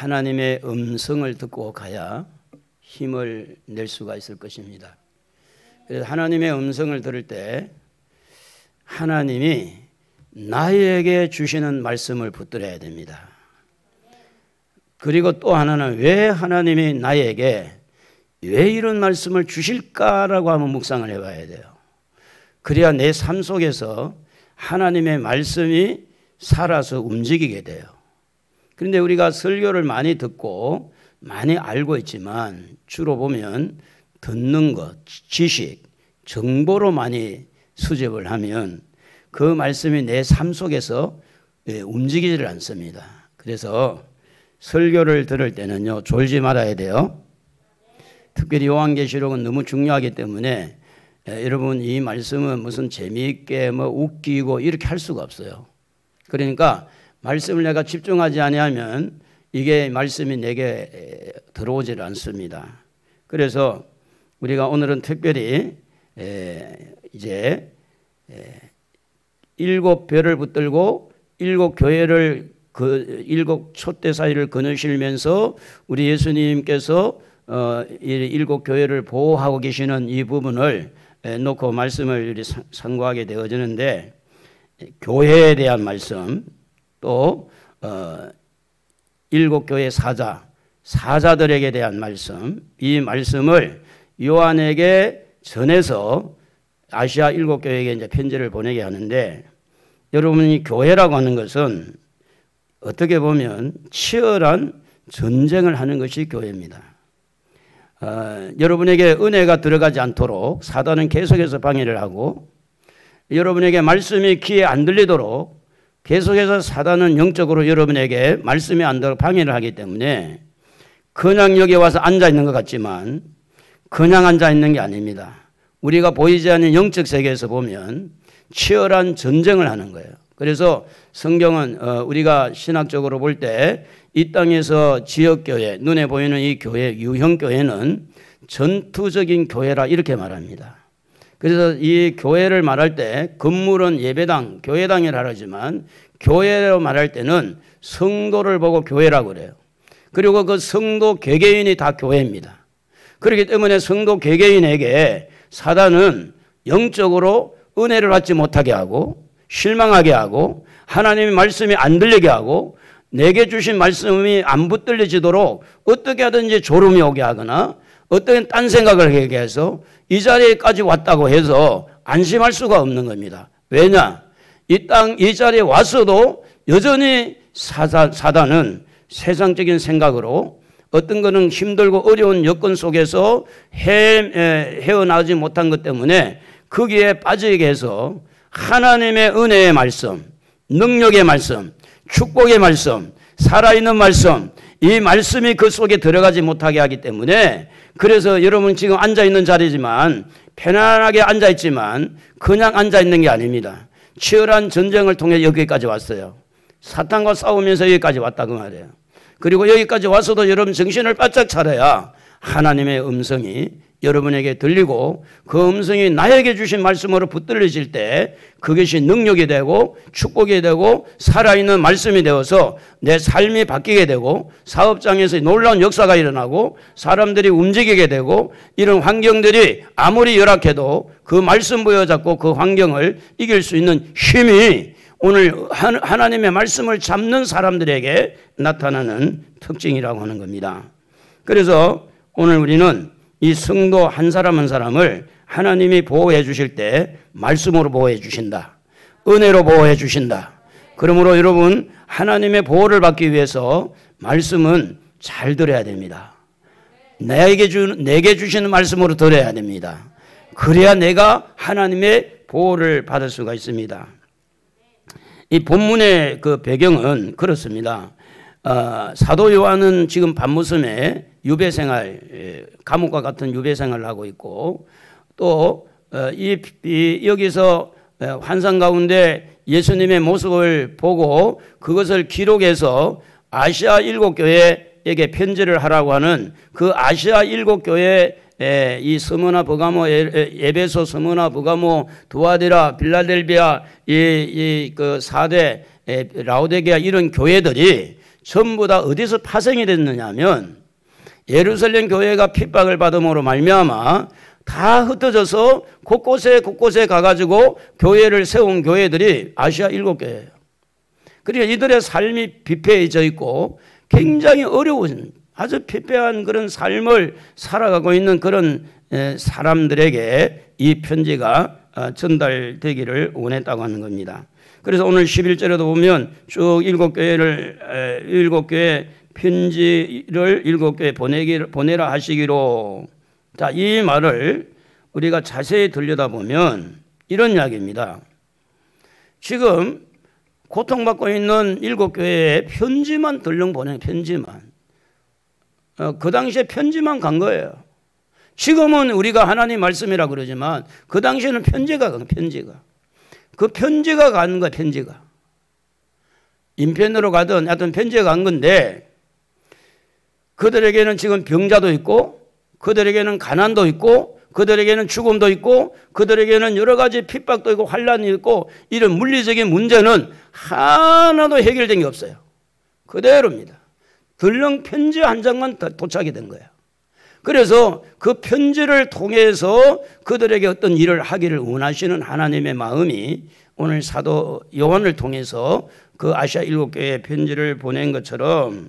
하나님의 음성을 듣고 가야 힘을 낼 수가 있을 것입니다. 그래서 하나님의 음성을 들을 때 하나님이 나에게 주시는 말씀을 붙들어야 됩니다. 그리고 또 하나는 왜 하나님이 나에게 왜 이런 말씀을 주실까라고 한번 묵상을 해봐야 돼요. 그래야 내 삶 속에서 하나님의 말씀이 살아서 움직이게 돼요. 그런데 우리가 설교를 많이 듣고 많이 알고 있지만 주로 보면 듣는 것, 지식, 정보로 많이 수집을 하면 그 말씀이 내 삶 속에서 움직이지를 않습니다. 그래서 설교를 들을 때는요, 졸지 말아야 돼요. 특별히 요한계시록은 너무 중요하기 때문에 여러분 이 말씀은 무슨 재미있게 뭐 웃기고 이렇게 할 수가 없어요. 그러니까 말씀을 내가 집중하지 아니하면 이게 말씀이 내게 들어오질 않습니다. 그래서 우리가 오늘은 특별히 이제 7별을 붙들고 7교회를 그 7촛대 사이를 거느시면서 우리 예수님께서 이 7교회를 보호하고 계시는 이 부분을 놓고 말씀을 상고하게 되어지는데, 교회에 대한 말씀, 또 7교회 사자들에게 대한 말씀, 이 말씀을 요한에게 전해서 아시아 7교회에게 이제 편지를 보내게 하는데, 여러분이 교회라고 하는 것은 어떻게 보면 치열한 전쟁을 하는 것이 교회입니다. 여러분에게 은혜가 들어가지 않도록 사단은 계속해서 방해를 하고, 여러분에게 말씀이 귀에 안 들리도록 계속해서 사단은 영적으로 여러분에게 말씀이 안 들도록 방해를 하기 때문에 그냥 여기 와서 앉아 있는 것 같지만 그냥 앉아 있는 게 아닙니다. 우리가 보이지 않는 영적 세계에서 보면 치열한 전쟁을 하는 거예요. 그래서 성경은 우리가 신학적으로 볼 때 이 땅에서 지역교회, 눈에 보이는 이 교회, 유형교회는 전투적인 교회라 이렇게 말합니다. 그래서 이 교회를 말할 때 건물은 예배당, 교회당이라 하지만 교회로 말할 때는 성도를 보고 교회라고 그래요. 그리고 그 성도 개개인이 다 교회입니다. 그렇기 때문에 성도 개개인에게 사단은 영적으로 은혜를 받지 못하게 하고 실망하게 하고 하나님의 말씀이 안 들리게 하고 내게 주신 말씀이 안 붙들려지도록 어떻게 하든지 졸음이 오게 하거나 어떤 딴 생각을 하게 해서 이 자리에까지 왔다고 해서 안심할 수가 없는 겁니다. 왜냐? 이 자리에 왔어도 여전히 사단은 세상적인 생각으로 어떤 거는 힘들고 어려운 여건 속에서 헤어나오지 못한 것 때문에 거기에 빠지게 해서 하나님의 은혜의 말씀, 능력의 말씀, 축복의 말씀, 살아있는 말씀, 이 말씀이 그 속에 들어가지 못하게 하기 때문에, 그래서 여러분 지금 앉아있는 자리지만 편안하게 앉아있지만 그냥 앉아있는 게 아닙니다. 치열한 전쟁을 통해 여기까지 왔어요. 사탄과 싸우면서 여기까지 왔다 그 말이에요. 그리고 여기까지 와서도 여러분 정신을 바짝 차려야 하나님의 음성이 여러분에게 들리고 그 음성이 나에게 주신 말씀으로 붙들려질 때 그것이 능력이 되고 축복이 되고 살아있는 말씀이 되어서 내 삶이 바뀌게 되고 사업장에서 놀라운 역사가 일어나고 사람들이 움직이게 되고 이런 환경들이 아무리 열악해도 그 말씀 부여잡고 그 환경을 이길 수 있는 힘이 오늘 하나님의 말씀을 잡는 사람들에게 나타나는 특징이라고 하는 겁니다. 그래서 오늘 우리는 이 성도 한 사람 한 사람을 하나님이 보호해 주실 때 말씀으로 보호해 주신다. 은혜로 보호해 주신다. 그러므로 여러분 하나님의 보호를 받기 위해서 말씀은 잘 들어야 됩니다. 내게 주시는 말씀으로 들어야 됩니다. 그래야 내가 하나님의 보호를 받을 수가 있습니다. 이 본문의 그 배경은 그렇습니다. 사도 요한은 지금 밤무섬에 유배생활, 감옥과 같은 유배생활을 하고 있고 또 여기서 환상 가운데 예수님의 모습을 보고 그것을 기록해서 아시아 7교회에게 편지를 하라고 하는 그 아시아 7교회 이 스무나 버가모, 에베소, 스무나 버가모, 두아디라, 빌라델비아, 그 4대 라오디게아 이런 교회들이 전부 다 어디서 파생이 됐느냐 하면 예루살렘 교회가 핍박을 받음으로 말미암아 다 흩어져서 곳곳에 가가지고 교회를 세운 교회들이 아시아 7교회예요. 그러니까 이들의 삶이 비폐해져 있고 굉장히 어려운 아주 피폐한 그런 삶을 살아가고 있는 그런 사람들에게 이 편지가 전달되기를 원했다고 하는 겁니다. 그래서 오늘 11절에도 보면 쭉 7교회 편지를 7교회 보내라 하시기로. 자, 이 말을 우리가 자세히 들여다보면 이런 이야기입니다. 지금 고통받고 있는 7교회에 편지만 들렁 보낸 편지만. 그 당시에 편지만 간 거예요. 지금은 우리가 하나님 말씀이라 그러지만 그 당시에는 편지가 간 거야, 편지가. 인편으로 가든 하여튼 편지가 간 건데 그들에게는 지금 병자도 있고 그들에게는 가난도 있고 그들에게는 죽음도 있고 그들에게는 여러 가지 핍박도 있고 환난이 있고 이런 물리적인 문제는 하나도 해결된 게 없어요. 그대로입니다. 들렁 편지 한 장만 도착이 된 거예요. 그래서 그 편지를 통해서 그들에게 어떤 일을 하기를 원하시는 하나님의 마음이 오늘 사도 요한을 통해서 그 아시아 7교회에 편지를 보낸 것처럼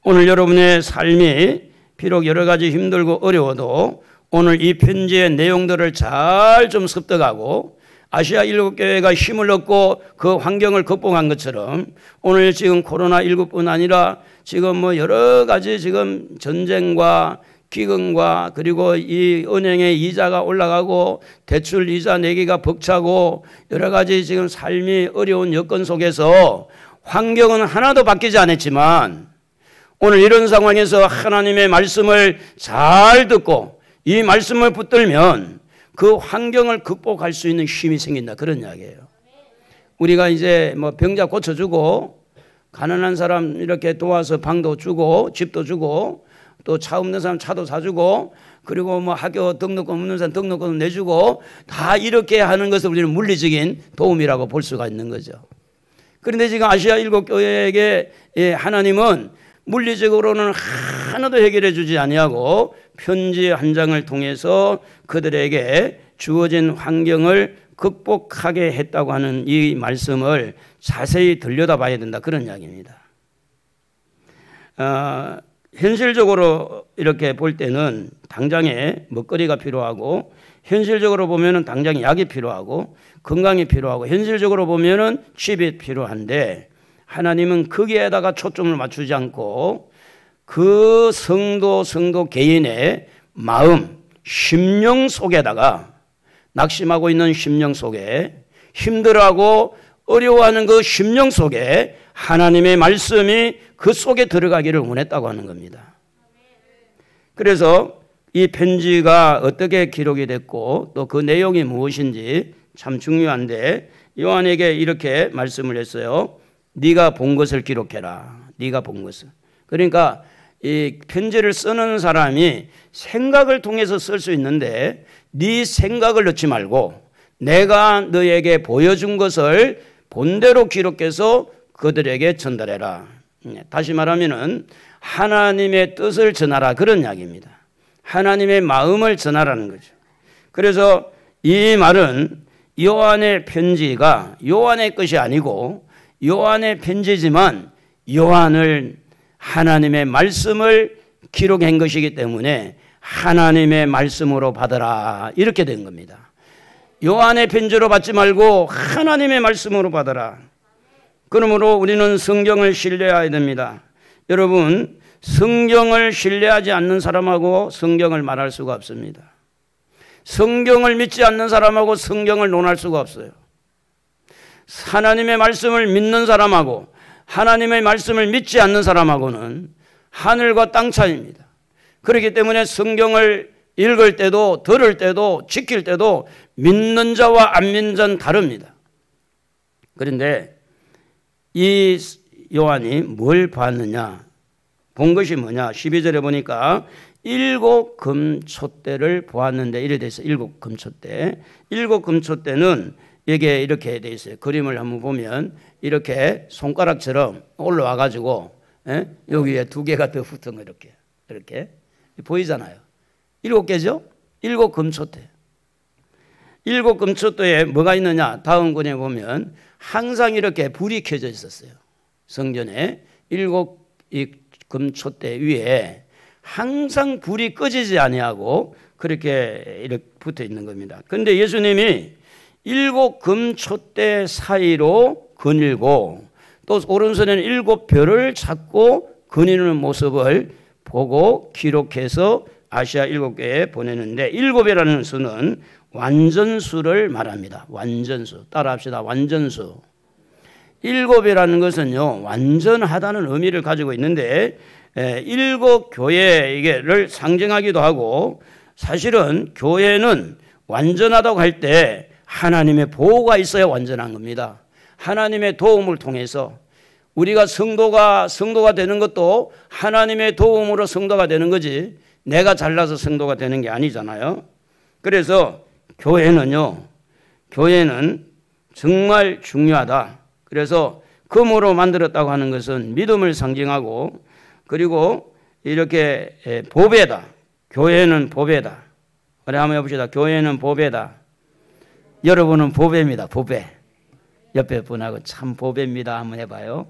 오늘 여러분의 삶이 비록 여러 가지 힘들고 어려워도 오늘 이 편지의 내용들을 잘 좀 습득하고 아시아 7교회가 힘을 얻고 그 환경을 극복한 것처럼 오늘 지금 코로나19뿐 아니라 지금 뭐 여러 가지 지금 전쟁과 기근과 그리고 이 은행의 이자가 올라가고 대출 이자 내기가 벅차고 여러 가지 지금 삶이 어려운 여건 속에서 환경은 하나도 바뀌지 않았지만 오늘 이런 상황에서 하나님의 말씀을 잘 듣고 이 말씀을 붙들면 그 환경을 극복할 수 있는 힘이 생긴다. 그런 이야기예요. 우리가 이제 뭐 병자 고쳐주고 가난한 사람 이렇게 도와서 방도 주고 집도 주고 또 차 없는 사람 차도 사주고 그리고 뭐 학교 등록금 없는 사람 등록금 내주고 다 이렇게 하는 것을 우리는 물리적인 도움이라고 볼 수가 있는 거죠. 그런데 지금 아시아 7교회에게 하나님은 물리적으로는 하나도 해결해 주지 아니하고 편지 한 장을 통해서 그들에게 주어진 환경을 극복하게 했다고 하는 이 말씀을 자세히 들여다봐야 된다. 그런 이야기입니다. 현실적으로 이렇게 볼 때는 당장에 먹거리가 필요하고 현실적으로 보면은 당장에 약이 필요하고 건강이 필요하고 현실적으로 보면은 집이 필요한데 하나님은 거기에다가 초점을 맞추지 않고 그 성도 개인의 마음, 심령 속에다가 낙심하고 있는 심령 속에 힘들어하고 어려워하는 그 심령 속에 하나님의 말씀이 그 속에 들어가기를 원했다고 하는 겁니다. 그래서 이 편지가 어떻게 기록이 됐고 또 그 내용이 무엇인지 참 중요한데 요한에게 이렇게 말씀을 했어요. 네가 본 것을 기록해라. 네가 본 것을. 그러니까 이 편지를 쓰는 사람이 생각을 통해서 쓸 수 있는데 네 생각을 넣지 말고 내가 너에게 보여준 것을 본대로 기록해서 그들에게 전달해라. 다시 말하면은 하나님의 뜻을 전하라. 그런 이야기입니다. 하나님의 마음을 전하라는 거죠. 그래서 이 말은 요한의 편지가 요한의 것이 아니고 요한의 편지지만 요한을 하나님의 말씀을 기록한 것이기 때문에 하나님의 말씀으로 받아라. 이렇게 된 겁니다. 요한의 편지로 받지 말고 하나님의 말씀으로 받아라. 그러므로 우리는 성경을 신뢰해야 됩니다. 여러분, 성경을 신뢰하지 않는 사람하고 성경을 말할 수가 없습니다. 성경을 믿지 않는 사람하고 성경을 논할 수가 없어요. 하나님의 말씀을 믿는 사람하고 하나님의 말씀을 믿지 않는 사람하고는 하늘과 땅 차이입니다. 그렇기 때문에 성경을 읽을 때도 들을 때도 지킬 때도 믿는 자와 안 믿는 자는 다릅니다. 그런데 이 요한이 뭘 봤느냐? 본 것이 뭐냐? 12절에 보니까 7 금초대를 보았는데 이래 돼 있어요. 7 금초대. 7 금초대는 이게 이렇게 돼 있어요. 그림을 한번 보면 이렇게 손가락처럼 올라와 가지고 예? 여기에 2개가 더 붙은 거 이렇게 보이잖아요. 7개죠? 7 금초대. 7 금초대에 뭐가 있느냐? 다음 권에 보면 항상 이렇게 불이 켜져 있었어요. 성전에 7 금초대 위에 항상 불이 꺼지지 아니하고 그렇게 붙어 있는 겁니다. 그런데 예수님이 7 금초대 사이로 거닐고 또 오른손에는 7 별을 잡고 거니는 모습을 보고 기록해서 아시아 7교회에 보내는데 7이라는 수는 완전수를 말합니다. 완전수. 따라합시다. 완전수. 7이라는 것은요, 완전하다는 의미를 가지고 있는데 7 교회를 상징하기도 하고 사실은 교회는 완전하다고 할 때 하나님의 보호가 있어야 완전한 겁니다. 하나님의 도움을 통해서 우리가 성도가 되는 것도 하나님의 도움으로 성도가 되는 거지 내가 잘나서 성도가 되는 게 아니잖아요. 그래서 교회는 정말 중요하다. 그래서 금으로 만들었다고 하는 것은 믿음을 상징하고 그리고 이렇게 보배다. 교회는 보배다. 우리 한번 해봅시다. 교회는 보배다. 여러분은 보배입니다. 보배. 옆에 분하고 참 보배입니다. 한번 해봐요.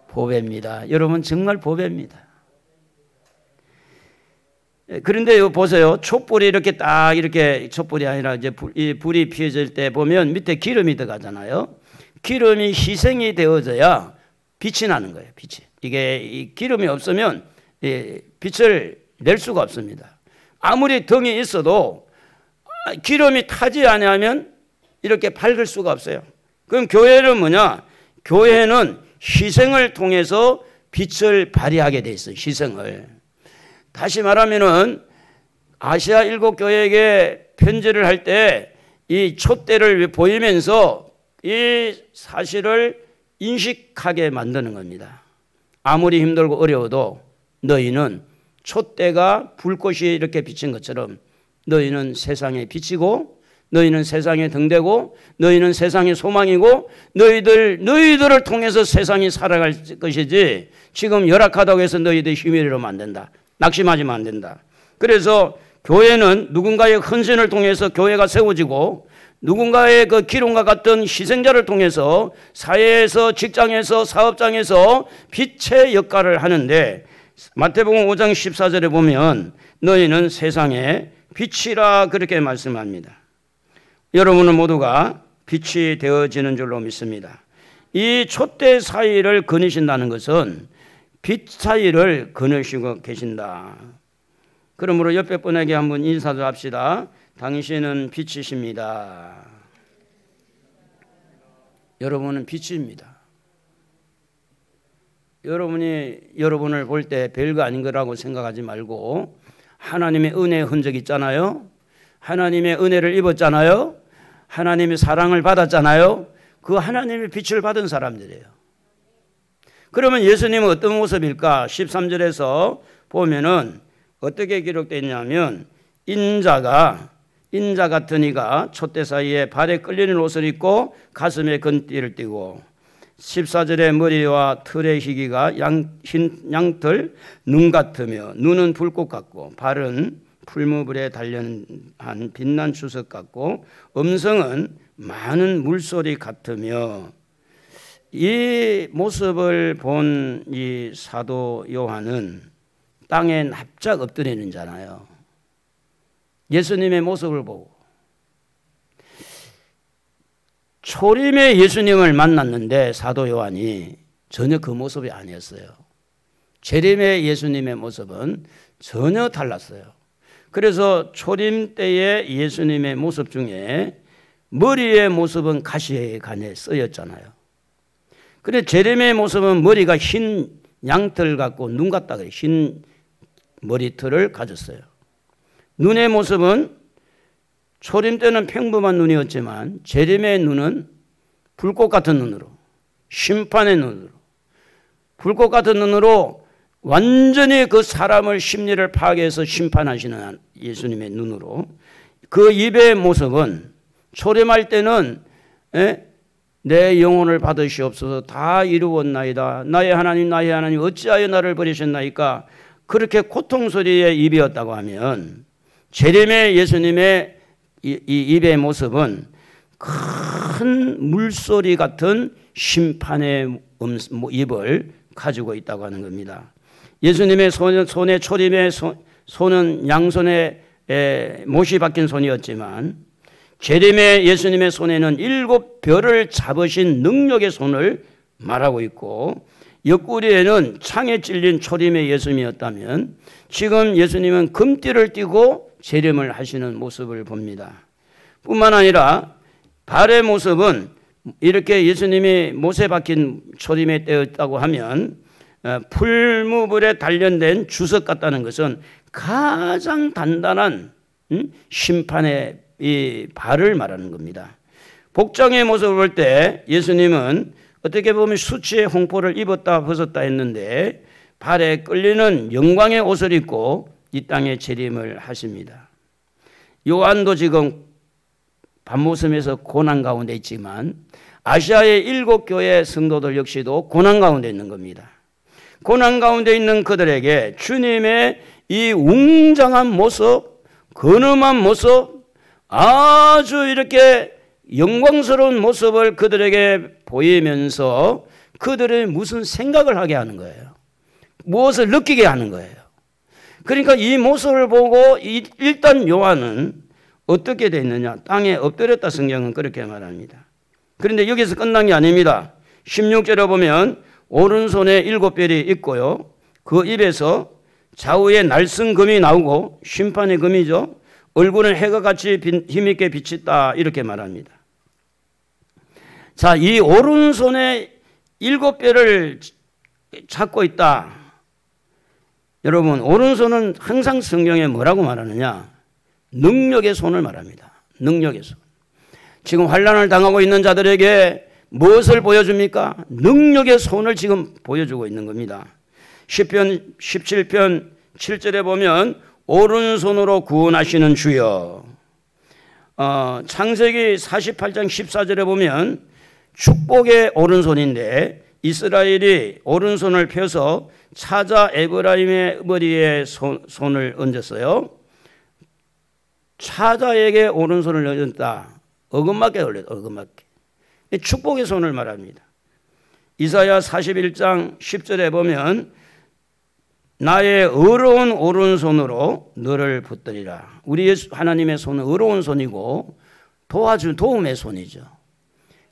보배입니다. 여러분 정말 보배입니다. 그런데 이거 보세요. 촛불이 이렇게 딱 이렇게 촛불이 아니라 이제 불이 피어질 때 보면 밑에 기름이 들어가잖아요. 기름이 희생이 되어져야 빛이 나는 거예요. 빛이. 이게 이 기름이 없으면 빛을 낼 수가 없습니다. 아무리 등이 있어도 기름이 타지 않으면 이렇게 밝을 수가 없어요. 그럼 교회는 뭐냐? 교회는 희생을 통해서 빛을 발휘하게 돼 있어요. 희생을. 다시 말하면은 아시아 7교회에게 편지를 할 때 이 촛대를 보이면서 이 사실을 인식하게 만드는 겁니다. 아무리 힘들고 어려워도 너희는 촛대가 불꽃이 이렇게 비친 것처럼 너희는 세상에 빛이고 너희는 세상에 등대고 너희는 세상의 소망이고 너희들을 통해서 세상이 살아갈 것이지 지금 열악하다고 해서 너희들 힘이 이러면 안 된다. 낙심하지면 안 된다. 그래서 교회는 누군가의 헌신을 통해서 교회가 세워지고 누군가의 그 기름과 같은 희생자를 통해서 사회에서 직장에서 사업장에서 빛의 역할을 하는데 마태복음 5장 14절에 보면 너희는 세상의 빛이라 그렇게 말씀합니다. 여러분은 모두가 빛이 되어지는 줄로 믿습니다. 이 촛대 사이를 거니신다는 것은 빛 사이를 거느시고 계신다. 그러므로 옆에 분에게 한번 인사도 합시다. 당신은 빛이십니다. 여러분은 빛입니다. 여러분이 여러분을 볼 때 별거 아닌 거라고 생각하지 말고 하나님의 은혜의 흔적 있잖아요. 하나님의 은혜를 입었잖아요. 하나님의 사랑을 받았잖아요. 그 하나님의 빛을 받은 사람들이에요. 그러면 예수님은 어떤 모습일까? 13절에서 보면은 어떻게 기록되어 있냐면 인자 같은 이가 촛대 사이에 발에 끌리는 옷을 입고 가슴에 건띠를 띠고 14절에 머리와 털의 희기가 흰 양털 눈 같으며 눈은 불꽃 같고 발은 풀무불에 단련한 빛난 주석 같고 음성은 많은 물소리 같으며 이 모습을 본 이 사도 요한은 땅에 납작 엎드리는 자잖아요. 예수님의 모습을 보고 초림의 예수님을 만났는데 사도 요한이 전혀 그 모습이 아니었어요. 재림의 예수님의 모습은 전혀 달랐어요. 그래서 초림 때의 예수님의 모습 중에 머리의 모습은 가시관에 쓰였잖아요. 그런데 재림의 모습은 머리가 흰 양털 같고 눈 같다 그래요. 흰 머리털을 가졌어요. 눈의 모습은 초림 때는 평범한 눈이었지만 재림의 눈은 불꽃 같은 눈으로, 심판의 눈으로, 불꽃 같은 눈으로 완전히 그 사람을 심리를 파괴해서 심판하시는 예수님의 눈으로 그 입의 모습은 초림할 때는 내 영혼을 받으시옵소서. 다 이루었나이다. 나의 하나님 나의 하나님 어찌하여 나를 버리셨나이까. 그렇게 고통소리에 입이었다고 하면 재림의 예수님의 이 입의 모습은 큰 물소리 같은 심판의 입을 가지고 있다고 하는 겁니다. 예수님의 손에 초림의 손은 양손에 못이 박힌 손이었지만 재림의 예수님의 손에는 7별을 잡으신 능력의 손을 말하고 있고 옆구리에는 창에 찔린 초림의 예수님이었다면 지금 예수님은 금띠를 띠고 재림을 하시는 모습을 봅니다. 뿐만 아니라 발의 모습은 이렇게 예수님이 못에 박힌 초림에 떼었다고 하면 풀무불에 단련된 주석 같다는 것은 가장 단단한 심판의 이 발을 말하는 겁니다. 복장의 모습을 볼 때 예수님은 어떻게 보면 수치의 홍포를 입었다 벗었다 했는데 발에 끌리는 영광의 옷을 입고 이 땅에 재림을 하십니다. 요한도 지금 밤모섬에서 고난 가운데 있지만 아시아의 7교회 성도들 역시도 고난 가운데 있는 겁니다. 고난 가운데 있는 그들에게 주님의 이 웅장한 모습, 근엄한 모습, 아주 이렇게 영광스러운 모습을 그들에게 보이면서 그들의 무슨 생각을 하게 하는 거예요. 무엇을 느끼게 하는 거예요. 그러니까 이 모습을 보고 일단 요한은 어떻게 됐느냐. 땅에 엎드렸다 성경은 그렇게 말합니다. 그런데 여기서 끝난 게 아닙니다. 16절에 보면 오른손에 7별이 있고요. 그 입에서 좌우에 날성금이 나오고 심판의 금이죠. 얼굴은 해가 같이 힘있게 비친다 이렇게 말합니다. 자, 이 오른손에 7별을 잡고 있다. 여러분 오른손은 항상 성경에 뭐라고 말하느냐. 능력의 손을 말합니다. 능력의 손. 지금 환난을 당하고 있는 자들에게 무엇을 보여줍니까? 능력의 손을 지금 보여주고 있는 겁니다. 시편 17편 7절에 보면 오른손으로 구원하시는 주여. 창세기 48장 14절에 보면 축복의 오른손인데 이스라엘이 오른손을 펴서 찾아 에브라임의 머리에 손을 얹었어요. 차자에게 오른손을 얹었다. 어긋맞게 올렸다. 어긋맞게. 축복의 손을 말합니다. 이사야 41장 10절에 보면 나의 의로운 오른손으로 너를 붙들리라. 우리 하나님의 손은 의로운 손이고 도움의 손이죠.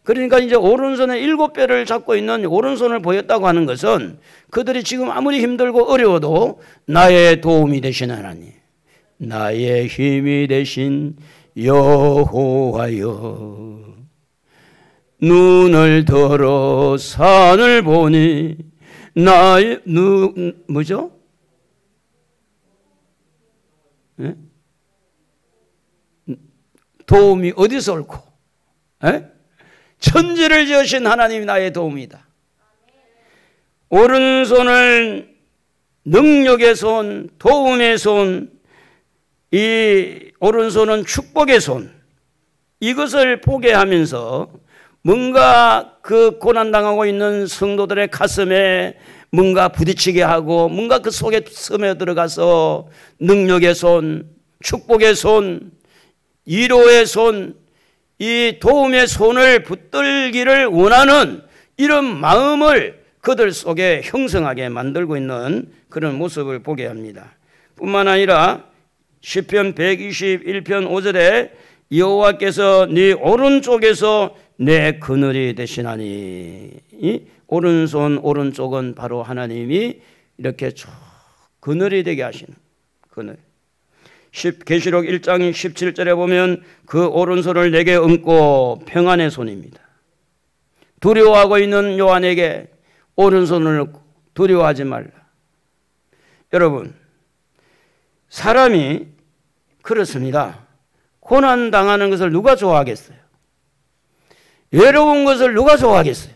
그러니까 이제 오른손에 7별을 잡고 있는 오른손을 보였다고 하는 것은 그들이 지금 아무리 힘들고 어려워도 나의 도움이 되신 하나님, 나의 힘이 되신 여호와여, 눈을 들어 산을 보니 나의 뭐죠? 예? 도움이 어디서 옳고? 예? 천지를 지으신 하나님이 나의 도움이다. 오른손을 능력의 손, 도움의 손, 이 오른손은 축복의 손, 이것을 보게 하면서 뭔가 그 고난당하고 있는 성도들의 가슴에 뭔가 부딪히게 하고 뭔가 그 속에 스며들어가서 능력의 손, 축복의 손, 위로의 손, 이 도움의 손을 붙들기를 원하는 이런 마음을 그들 속에 형성하게 만들고 있는 그런 모습을 보게 합니다. 뿐만 아니라 시편 121편 5절에 여호와께서 네 오른쪽에서 내 그늘이 되시나니, 이 오른손 오른쪽은 바로 하나님이 이렇게 쭉 그늘이 되게 하시는 그늘. 계시록 1장 17절에 보면 그 오른손을 내게 얹고 평안의 손입니다. 두려워하고 있는 요한에게 오른손을 얹고 두려워하지 말라. 여러분, 사람이 그렇습니다. 고난당하는 것을 누가 좋아하겠어요? 외로운 것을 누가 좋아하겠어요?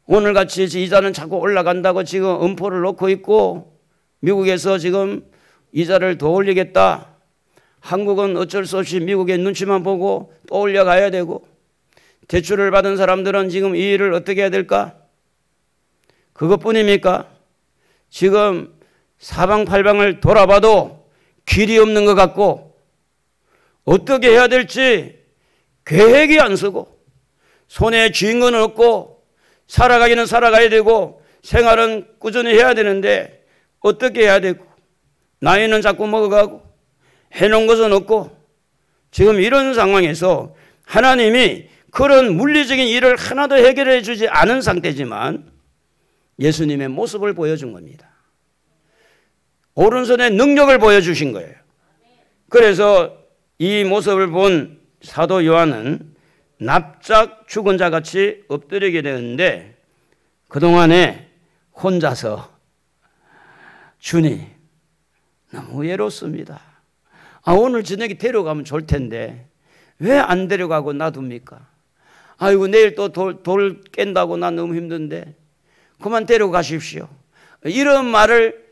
오늘같이 이자는 자꾸 올라간다고 지금 음포를 놓고 있고 미국에서 지금 이자를 더 올리겠다. 한국은 어쩔 수 없이 미국의 눈치만 보고 또 올려가야 되고 대출을 받은 사람들은 지금 이 일을 어떻게 해야 될까? 그것뿐입니까? 지금 사방팔방을 돌아봐도 길이 없는 것 같고 어떻게 해야 될지 계획이 안 서고 손에 쥐인 건 없고 살아가기는 살아가야 되고 생활은 꾸준히 해야 되는데 어떻게 해야 되고 나이는 자꾸 먹어가고 해놓은 것은 없고 지금 이런 상황에서 하나님이 그런 물리적인 일을 하나도 해결해 주지 않은 상태지만 예수님의 모습을 보여준 겁니다. 오른손의 능력을 보여주신 거예요. 그래서 이 모습을 본 사도 요한은 납작 죽은 자 같이 엎드리게 되는데 그동안에 혼자서 주님 너무 외롭습니다. 오늘 저녁에 데려가면 좋을 텐데 왜 안 데려가고 놔둡니까? 아이고 내일 또 돌 깬다고 나 너무 힘든데 그만 데려가십시오. 이런 말을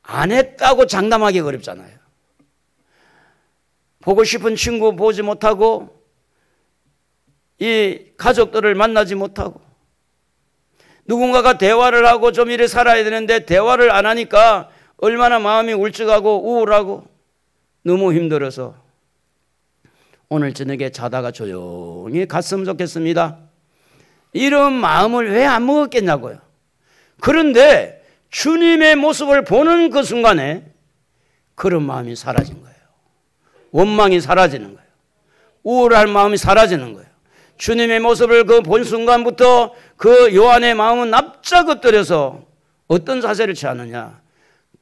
안 했다고 장담하기 어렵잖아요. 보고 싶은 친구 보지 못하고 이 가족들을 만나지 못하고 누군가가 대화를 하고 좀 이래 살아야 되는데 대화를 안 하니까 얼마나 마음이 울적하고 우울하고 너무 힘들어서 오늘 저녁에 자다가 조용히 갔으면 좋겠습니다. 이런 마음을 왜 안 먹었겠냐고요. 그런데 주님의 모습을 보는 그 순간에 그런 마음이 사라진 거예요. 원망이 사라지는 거예요. 우울할 마음이 사라지는 거예요. 주님의 모습을 그 본 순간부터 그 요한의 마음은 납작 엎드려서 어떤 자세를 취하느냐.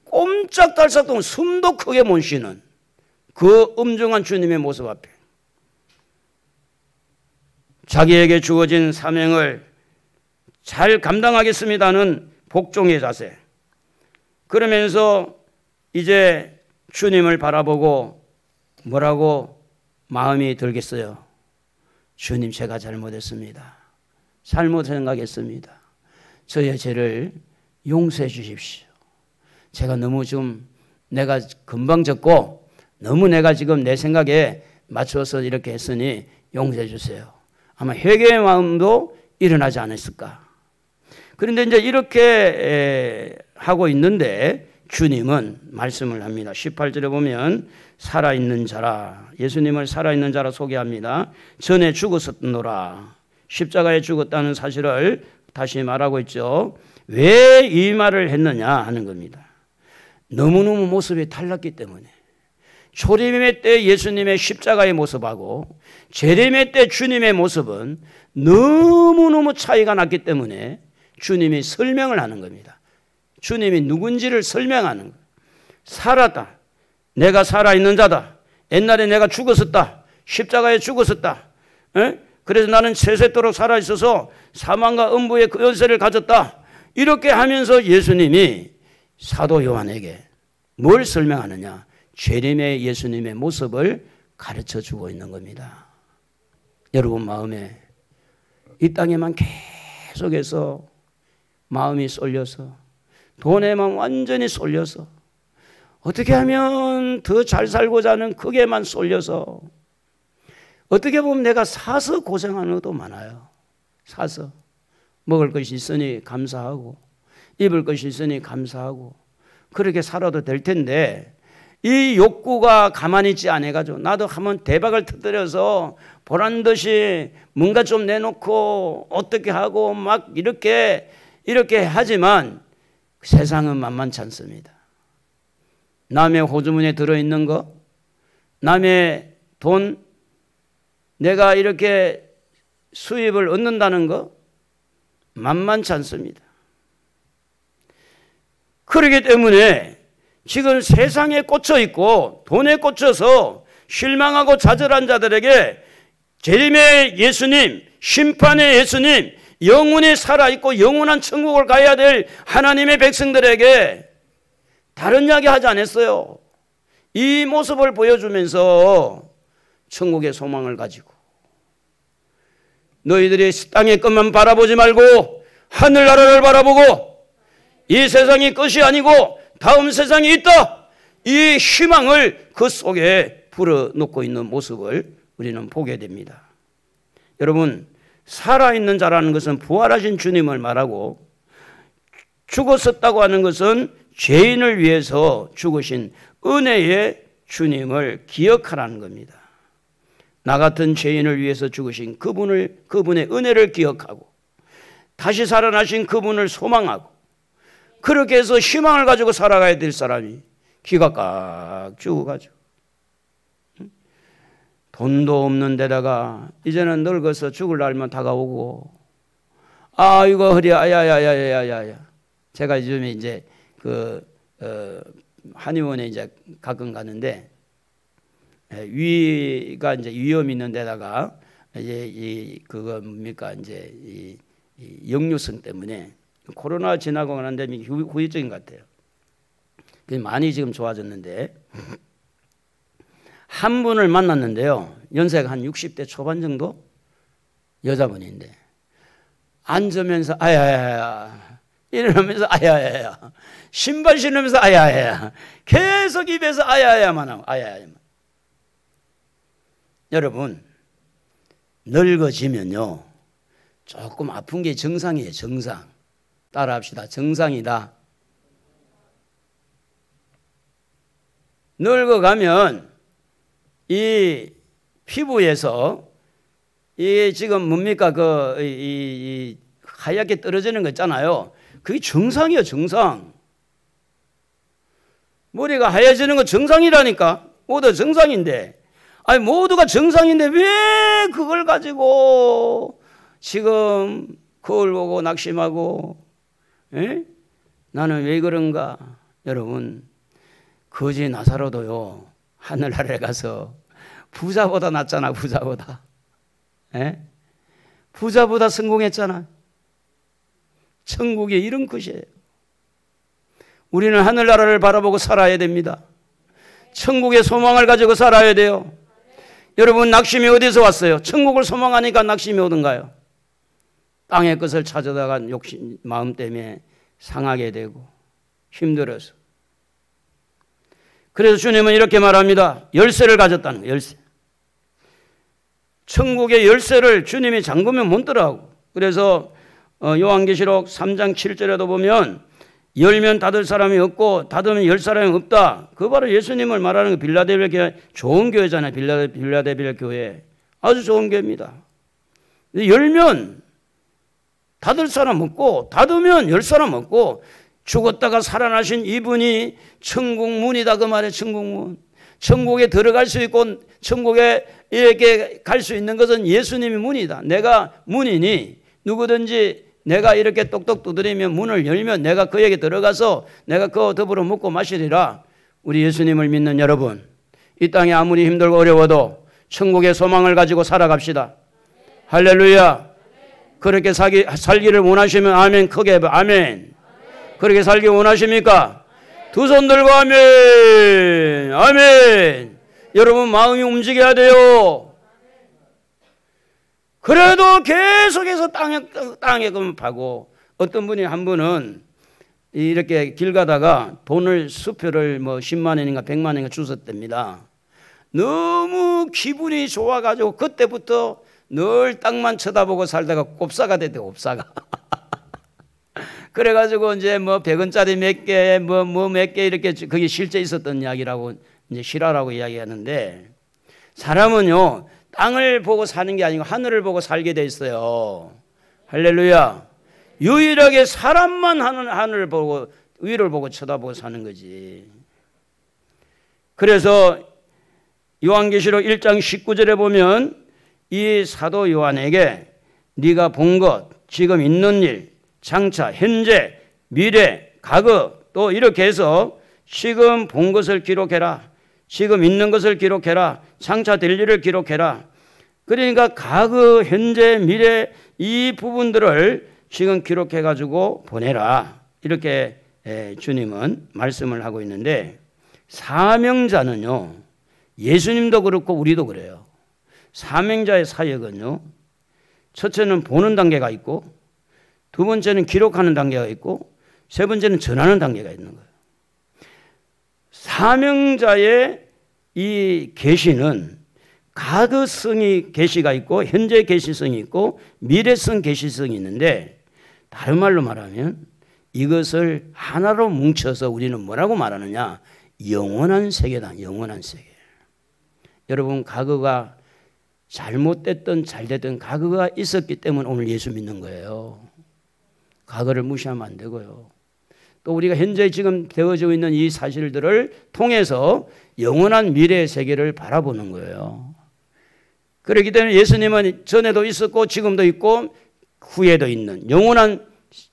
꼼짝달싹도 숨도 크게 못 쉬는 그 엄중한 주님의 모습 앞에 자기에게 주어진 사명을 잘 감당하겠습니다는 복종의 자세. 그러면서 이제 주님을 바라보고 뭐라고 마음이 들겠어요? 주님, 제가 잘못했습니다. 잘못 생각했습니다. 저의 죄를 용서해 주십시오. 제가 너무 좀 내가 금방 졌고 너무 내가 지금 내 생각에 맞춰서 이렇게 했으니 용서해 주세요. 아마 회개의 마음도 일어나지 않았을까. 그런데 이제 이렇게 하고 있는데 주님은 말씀을 합니다. 18절에 보면 살아있는 자라, 예수님을 살아있는 자라 소개합니다. 전에 죽었었노라. 십자가에 죽었다는 사실을 다시 말하고 있죠. 왜 이 말을 했느냐 하는 겁니다. 너무너무 모습이 달랐기 때문에. 초림의 때 예수님의 십자가의 모습하고 재림의 때 주님의 모습은 너무너무 차이가 났기 때문에 주님이 설명을 하는 겁니다. 주님이 누군지를 설명하는 거예요. 살았다. 내가 살아있는 자다. 옛날에 내가 죽었었다. 십자가에 죽었었다. 그래서 나는 세세토록 살아있어서 사망과 음부의 그 연세를 가졌다. 이렇게 하면서 예수님이 사도 요한에게 뭘 설명하느냐. 재림의 예수님의 모습을 가르쳐 주고 있는 겁니다. 여러분 마음에 이 땅에만 계속해서 마음이 쏠려서 돈에만 완전히 쏠려서 어떻게 하면 더 잘 살고자 하는 그게만 쏠려서 어떻게 보면 내가 사서 고생하는 것도 많아요. 사서 먹을 것이 있으니 감사하고 입을 것이 있으니 감사하고 그렇게 살아도 될 텐데 이 욕구가 가만히 있지 않아가지고 나도 한번 대박을 터뜨려서 보란듯이 뭔가 좀 내놓고 어떻게 하고 막 이렇게 하지만 세상은 만만치 않습니다. 남의 호주머니에 들어있는 거, 남의 돈, 내가 이렇게 수입을 얻는다는 거 만만치 않습니다. 그렇기 때문에 지금 세상에 꽂혀 있고 돈에 꽂혀서 실망하고 좌절한 자들에게 재림의 예수님, 심판의 예수님, 영원히 살아있고 영원한 천국을 가야 될 하나님의 백성들에게 다른 이야기 하지 않았어요. 이 모습을 보여주면서 천국의 소망을 가지고 너희들이 땅의 것만 바라보지 말고 하늘나라를 바라보고 이 세상이 끝이 아니고 다음 세상이 있다. 이 희망을 그 속에 불어넣고 있는 모습을 우리는 보게 됩니다. 여러분, 살아있는 자라는 것은 부활하신 주님을 말하고, 죽었었다고 하는 것은 죄인을 위해서 죽으신 은혜의 주님을 기억하라는 겁니다. 나 같은 죄인을 위해서 죽으신 그분의 은혜를 기억하고 다시 살아나신 그분을 소망하고, 그렇게 해서 희망을 가지고 살아가야 될 사람이 기가 깍 죽어가지고 돈도 없는 데다가 이제는 늙어서 죽을 날만 다가오고, 이거 허리야, 야야야야야야. 제가 요즘에 이제 한의원에 이제 가끔 가는데, 위가 이제 위염 있는 데다가 이제 그거 뭡니까, 이제 이 역류성 때문에 코로나 지나고 나는데 후유증인 것 같아요. 많이 지금 좋아졌는데, 한 분을 만났는데요, 연세가 한 60대 초반 정도 여자분인데, 앉으면서 아야야야, 일어나면서 아야야야, 신발 신으면서 아야야야, 계속 입에서 아야야만 하고 아야야만. 여러분, 늙어지면요 조금 아픈 게 정상이에요. 정상. 따라합시다. 정상이다. 늙어가면 이 피부에서 이게 지금 뭡니까, 이 하얗게 떨어지는 거 있잖아요. 그게 정상이에요. 정상. 머리가 하얘지는 거 정상이라니까. 모두 정상인데, 모두가 정상인데 왜 그걸 가지고 지금 거울 보고 낙심하고, 나는 왜 그런가? 여러분, 거지 나사로도요, 하늘나라에 가서 부자보다 낫잖아. 부자보다. 부자보다 성공했잖아. 천국이 이런 것이에요. 우리는 하늘나라를 바라보고 살아야 됩니다. 천국의 소망을 가지고 살아야 돼요. 여러분, 낙심이 어디서 왔어요? 천국을 소망하니까 낙심이 오던가요? 땅의 것을 찾아다가 욕심, 마음 때문에 상하게 되고 힘들어서. 그래서 주님은 이렇게 말합니다. 열쇠를 가졌다는 거예요. 열쇠. 천국의 열쇠를 주님이 잠그면 못 들어가고. 그래서 요한계시록 3장 7절에도 보면, 열면 닫을 사람이 없고 닫으면 열 사람이 없다. 그 바로 예수님을 말하는 거. 빌라델비아 교회, 좋은 교회잖아요. 빌라델비아 교회 아주 좋은 교회입니다. 열면 닫을 사람 없고 닫으면 열 사람 없고, 죽었다가 살아나신 이분이 천국 문이다 그 말이에요. 천국 문. 천국에 들어갈 수 있고 천국에 이렇게 갈 수 있는 것은 예수님이 문이다. 내가 문이니 누구든지 내가 이렇게 똑똑 두드리면 문을 열면 내가 그에게 들어가서 내가 그와 더불어 먹고 마시리라. 우리 예수님을 믿는 여러분, 이 땅에 아무리 힘들고 어려워도 천국의 소망을 가지고 살아갑시다. 할렐루야. 그렇게 살기를 원하시면 아멘 크게 해봐. 아멘. 그렇게 살기 원하십니까? 두 손 들고 아멘. 아멘. 여러분, 마음이 움직여야 돼요. 그래도 계속해서 땅에 파고, 어떤 분이 한 분은 이렇게 길 가다가 돈을 수표를 10만 원인가 100만 원인가 주셨답니다. 너무 기분이 좋아가지고 그때부터 늘 땅만 쳐다보고 살다가 곱사가 됐대. 곱사가. 그래가지고 이제 100원짜리 몇 개, 몇 개 이렇게 그게 실제 있었던 이야기라고 이제 실화라고 이야기하는데, 사람은요 땅을 보고 사는 게 아니고 하늘을 보고 살게 돼 있어요. 할렐루야. 유일하게 사람만 하늘을 보고 위를 보고 쳐다보고 사는 거지. 그래서 요한계시록 1장 19절에 보면 이 사도 요한에게 네가 본 것, 지금 있는 일, 장차, 현재, 미래, 과거, 또 이렇게 해서 지금 본 것을 기록해라. 지금 있는 것을 기록해라. 장차 될 일을 기록해라. 그러니까 과거, 현재, 미래 이 부분들을 지금 기록해 가지고 보내라. 이렇게 주님은 말씀을 하고 있는데, 사명자는요, 예수님도 그렇고 우리도 그래요. 사명자의 사역은요, 첫째는 보는 단계가 있고, 두 번째는 기록하는 단계가 있고, 세 번째는 전하는 단계가 있는 거예요. 사명자의 이 계시는 과거성이 계시가 있고 현재 계시성이 있고 미래성 계시성이 있는데, 다른 말로 말하면 이것을 하나로 뭉쳐서 우리는 뭐라고 말하느냐? 영원한 세계다. 영원한 세계. 여러분, 과거가 잘못됐든 잘됐든 과거가 있었기 때문에 오늘 예수 믿는 거예요. 과거를 무시하면 안 되고요. 또 우리가 현재 지금 되어지고 있는 이 사실들을 통해서 영원한 미래의 세계를 바라보는 거예요. 그렇기 때문에 예수님은 전에도 있었고 지금도 있고 후에도 있는 영원한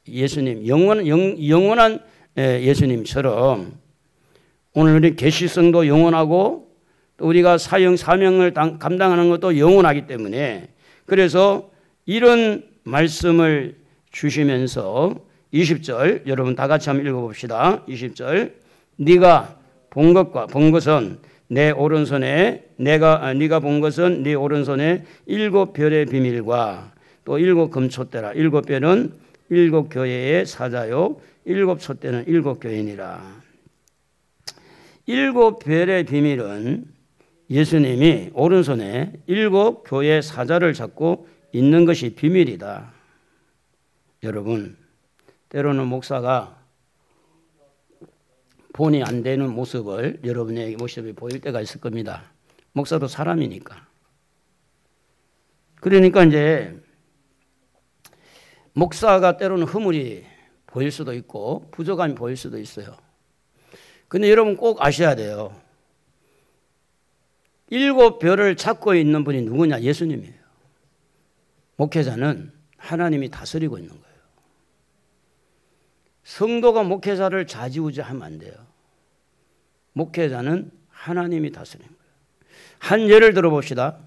예수님, 영원한 예수님처럼 오늘 우리 계시성도 영원하고 또 우리가 사명을 감당하는 것도 영원하기 때문에, 그래서 이런 말씀을 주시면서 20절 여러분 다 같이 한번 읽어봅시다. 20절 네가 본 것은 내 오른손에 네가 본 것은 네 오른손에 7별의 비밀과 또 7 금촛대라. 7별은 7 교회의 사자요 7 촛대는 7 교인이라. 7 별의 비밀은 예수님이 오른손에 7 교회 사자를 잡고 있는 것이 비밀이다. 여러분, 때로는 목사가 본이 안 되는 모습을 여러분의 모습이 보일 때가 있을 겁니다. 목사도 사람이니까. 그러니까 이제 목사가 때로는 허물이 보일 수도 있고 부족함이 보일 수도 있어요. 근데 여러분 꼭 아셔야 돼요. 7 별을 찾고 있는 분이 누구냐? 예수님이에요. 목회자는 하나님이 다스리고 있는 거예요. 성도가 목회자를 좌지우지하면 안 돼요. 목회자는 하나님이 다스리는 거예요. 한 예를 들어봅시다.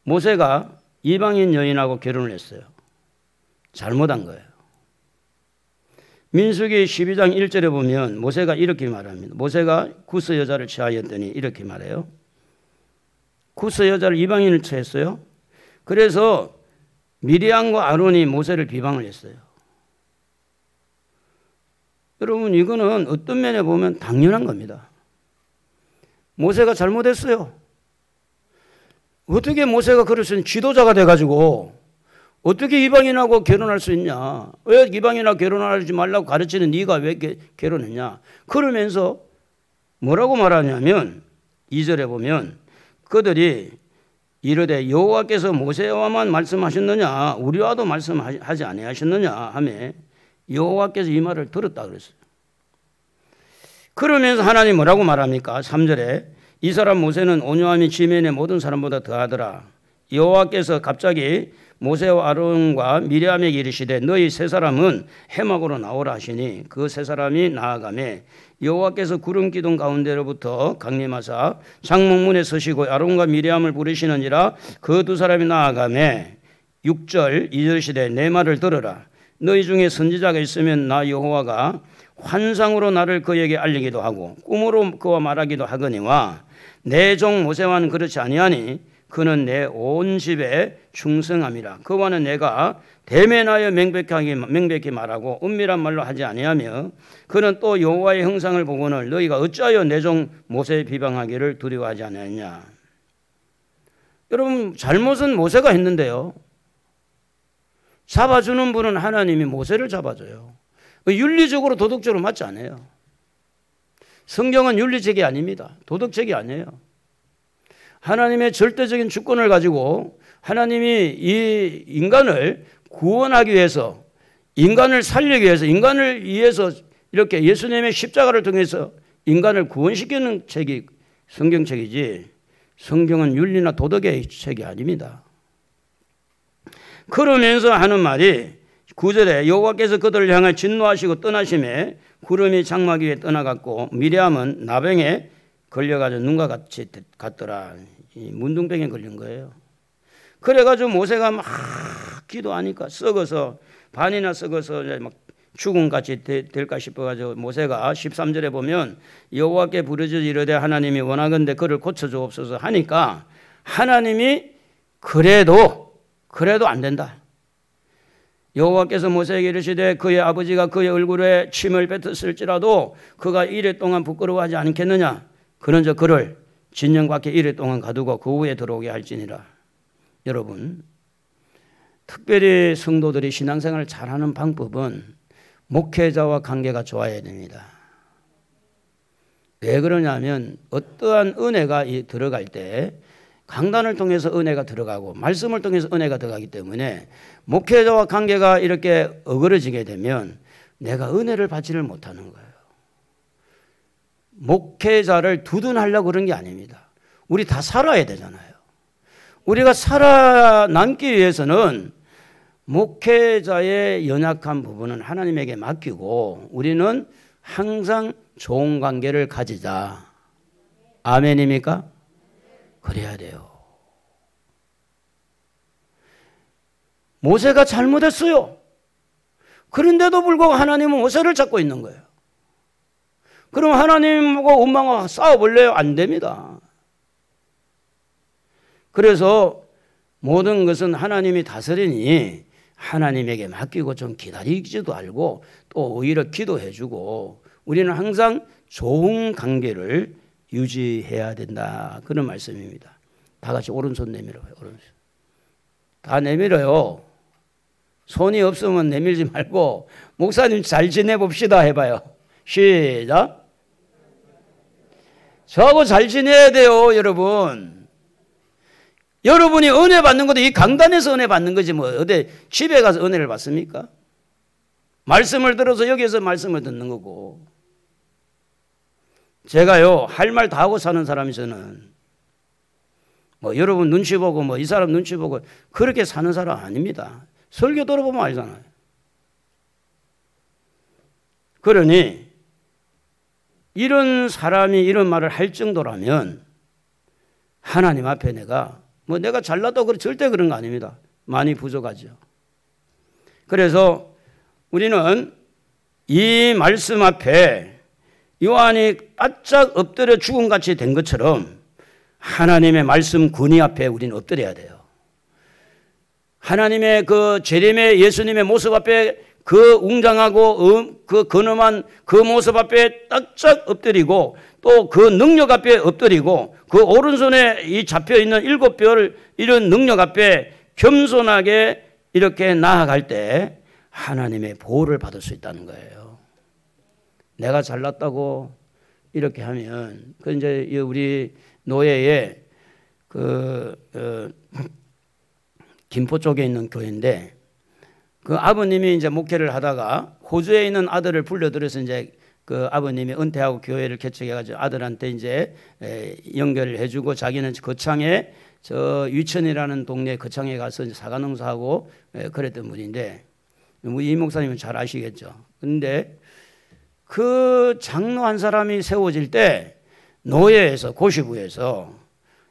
모세가 이방인 여인하고 결혼을 했어요. 잘못한 거예요. 민수기 12장 1절에 보면 모세가 이렇게 말합니다. 모세가 구스 여자를 취하였더니 이렇게 말해요. 구스 여자를 이방인을 취했어요. 그래서 미리암과 아론이 모세를 비방을 했어요. 여러분, 이거는 어떤 면에 보면 당연한 겁니다. 모세가 잘못했어요. 어떻게 모세가 그럴 수 있는 지도자가 돼가지고 어떻게 이방인하고 결혼할 수 있냐? 왜 이방인하고 결혼하지 말라고 가르치는 네가 왜 결혼했냐? 그러면서 뭐라고 말하냐면 2절에 보면 그들이 이르되 여호와께서 모세와만 말씀하셨느냐? 우리와도 말씀하지 아니하셨느냐? 하며 여호와께서 이 말을 들었다 그랬어요. 그러면서 하나님 뭐라고 말합니까? 3절에 이 사람 모세는 온유함이 지면의 모든 사람보다 더하더라. 여호와께서 갑자기 모세와 아론과 미리암에게 이르시되 너희 세 사람은 해막으로 나오라 하시니 그 세 사람이 나아가매 여호와께서 구름 기둥 가운데로부터 강림하사 장목문에 서시고 아론과 미리암을 부르시느니라. 그 두 사람이 나아가매 6절 이르시되 내 말을 들으라. 너희 중에 선지자가 있으면 나 여호와가 환상으로 나를 그에게 알리기도 하고 꿈으로 그와 말하기도 하거니와 내 종 모세와는 그렇지 아니하니 그는 내 온 집에 충성함이라. 그와는 내가 대면하여 명백히 말하고 은밀한 말로 하지 아니하며 그는 또 여호와의 형상을 보고는 너희가 어찌하여 내 종 모세의 비방하기를 두려워하지 않았냐. 여러분, 잘못은 모세가 했는데요, 잡아주는 분은 하나님이 모세를 잡아줘요. 윤리적으로 도덕적으로 맞지 않아요. 성경은 윤리적이 아닙니다. 도덕적이 아니에요. 하나님의 절대적인 주권을 가지고 하나님이 이 인간을 구원하기 위해서, 인간을 살리기 위해서, 인간을 위해서 이렇게 예수님의 십자가를 통해서 인간을 구원시키는 책이 성경책이지, 성경은 윤리나 도덕의 책이 아닙니다. 그러면서 하는 말이 9절에 여호와께서 그들을 향해 진노하시고 떠나심에 구름이 장막 위에 떠나갔고 미리암은 나병에 걸려가지고 눈과 같이 갔더라. 이 문둥병에 걸린 거예요. 그래가지고 모세가 막 기도하니까 썩어서 반이나 썩어서 막 죽음같이 될까 싶어가지고 모세가 13절에 보면 여호와께 부르짖어 이르되 하나님이 원하건대 그를 고쳐주옵소서 하니까 하나님이 그래도 안 된다. 여호와께서 모세에게 이르시되 그의 아버지가 그의 얼굴에 침을 뱉었을지라도 그가 이래 동안 부끄러워하지 않겠느냐. 그런저 그를 진영 밖에 이래 동안 가두고 그 후에 들어오게 할지니라. 여러분, 특별히 성도들이 신앙생활을 잘하는 방법은 목회자와 관계가 좋아야 됩니다. 왜 그러냐면 어떠한 은혜가 들어갈 때 강단을 통해서 은혜가 들어가고 말씀을 통해서 은혜가 들어가기 때문에 목회자와 관계가 이렇게 어그러지게 되면 내가 은혜를 받지를 못하는 거예요. 목회자를 두둔하려고 그런 게 아닙니다. 우리 다 살아야 되잖아요. 우리가 살아남기 위해서는 목회자의 연약한 부분은 하나님에게 맡기고 우리는 항상 좋은 관계를 가지자. 아멘입니까? 그래야 돼요. 모세가 잘못했어요. 그런데도 불구하고 하나님은 모세를 찾고 있는 거예요. 그럼 하나님하고 원망하고 싸워볼래요? 안 됩니다. 그래서 모든 것은 하나님이 다스리니 하나님에게 맡기고 좀 기다리지도 알고 또 오히려 기도해주고 우리는 항상 좋은 관계를 유지해야 된다. 그런 말씀입니다. 다 같이 오른손 내밀어요. 오른손. 다 내밀어요. 손이 없으면 내밀지 말고 목사님 잘 지내봅시다 해봐요. 시작. 저하고 잘 지내야 돼요, 여러분. 여러분이 은혜 받는 것도 이 강단에서 은혜 받는 거지 뭐 어디 집에 가서 은혜를 받습니까? 말씀을 들어서 여기에서 말씀을 듣는 거고. 제가요 할 말 다 하고 사는 사람이 저는 뭐 여러분 눈치 보고 뭐 이 사람 눈치 보고 그렇게 사는 사람 아닙니다. 설교 들어보면 알잖아요. 그러니 이런 사람이 이런 말을 할 정도라면 하나님 앞에 내가 잘났다고 절대 그런 거 아닙니다. 많이 부족하죠. 그래서 우리는 이 말씀 앞에 요한이 바짝 엎드려 죽음같이 된 것처럼 하나님의 말씀 권위 앞에 우리는 엎드려야 돼요. 하나님의 그 재림의 예수님의 모습 앞에 그 웅장하고 그 근엄한 그 모습 앞에 바짝 엎드리고 또 그 능력 앞에 엎드리고 그 오른손에 이 잡혀있는 7별 이런 능력 앞에 겸손하게 이렇게 나아갈 때 하나님의 보호를 받을 수 있다는 거예요. 내가 잘났다고 이렇게 하면 그 이제 우리 노예의 김포 쪽에 있는 교회인데 그 아버님이 이제 목회를 하다가 호주에 있는 아들을 불러들여서 이제 그 아버님이 은퇴하고 교회를 개척해가지고 아들한테 이제 연결을 해주고 자기는 거창에 저 유천이라는 동네 거창에 가서 사과농사하고 그랬던 분인데 이 목사님은 잘 아시겠죠. 근데 그 장로 한 사람이 세워질 때 노예에서 고시부에서